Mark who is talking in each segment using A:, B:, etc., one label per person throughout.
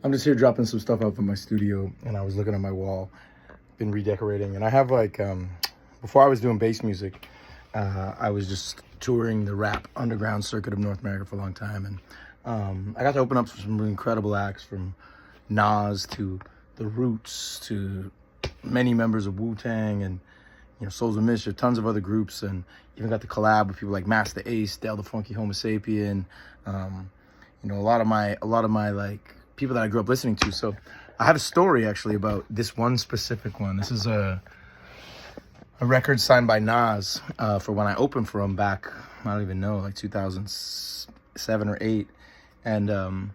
A: I'm just here dropping some stuff out from my studio, and I was looking at my wall, been redecorating, and I have like, before I was doing bass music, I was just touring the rap underground circuit of North America for a long time, and I got to open up some incredible acts, from NAS to The Roots to many members of Wu-Tang and Souls of Mischief, tons of other groups, and even got to collab with people like Master Ace, Del the Funky Homo Sapien, a lot of my like people that I grew up listening to. So I have a story actually about this one specific one. This is a record signed by Nas for when I opened for him back, I don't even know, like 2007 or 8. And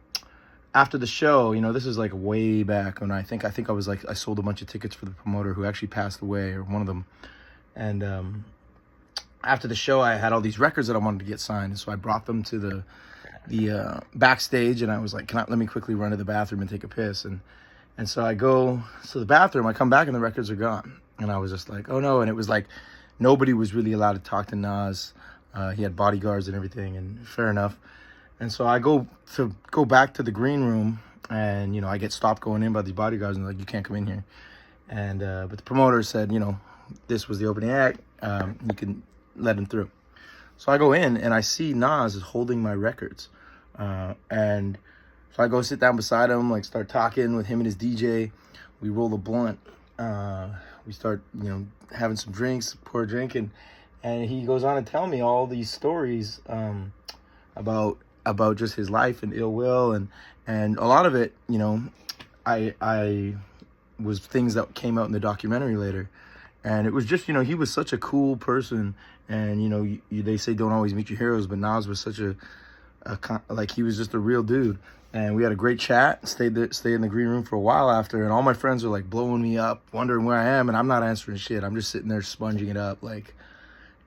A: after the show, this is like way back when I think I was like, I sold a bunch of tickets for the promoter who actually passed away, or one of them. And after the show, I had all these records that I wanted to get signed. And so I brought them to the backstage, and I was like, let me quickly run to the bathroom and take a piss. And so I go to the bathroom, I come back and the records are gone. And I was just like, oh no. And it was like, nobody was really allowed to talk to Nas. He had bodyguards and everything, and fair enough. And so I go back to the green room, and, I get stopped going in by these bodyguards, and like, you can't come in here. And, but the promoter said, this was the opening act. You can let him through. So I go in and I see Nas is holding my records. And so I go sit down beside him, like start talking with him and his DJ. We roll a blunt. We start, having some drinks, pour a drink, and he goes on to tell me all these stories about just his life and ill will, and a lot of it, I was things that came out in the documentary later. And it was just, he was such a cool person. And, they say don't always meet your heroes, but Nas was such he was just a real dude. And we had a great chat, stayed in the green room for a while after. And all my friends were like blowing me up, wondering where I am. And I'm not answering shit. I'm just sitting there sponging it up, like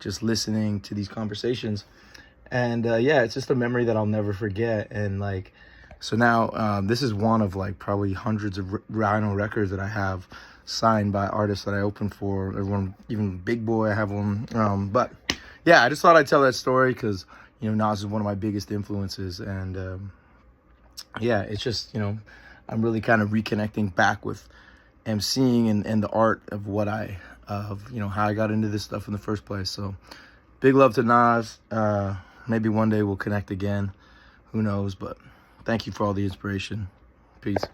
A: just listening to these conversations. And yeah, it's just a memory that I'll never forget. And like, so now this is one of like probably hundreds of Rhino records that I have signed by artists that I opened for. Everyone, even Big Boy, I have one. But yeah, I just thought I'd tell that story because, Nas is one of my biggest influences. And yeah, it's just, I'm really kind of reconnecting back with emceeing and the art of how I got into this stuff in the first place. So big love to Nas. Maybe one day we'll connect again. Who knows? But thank you for all the inspiration. Peace.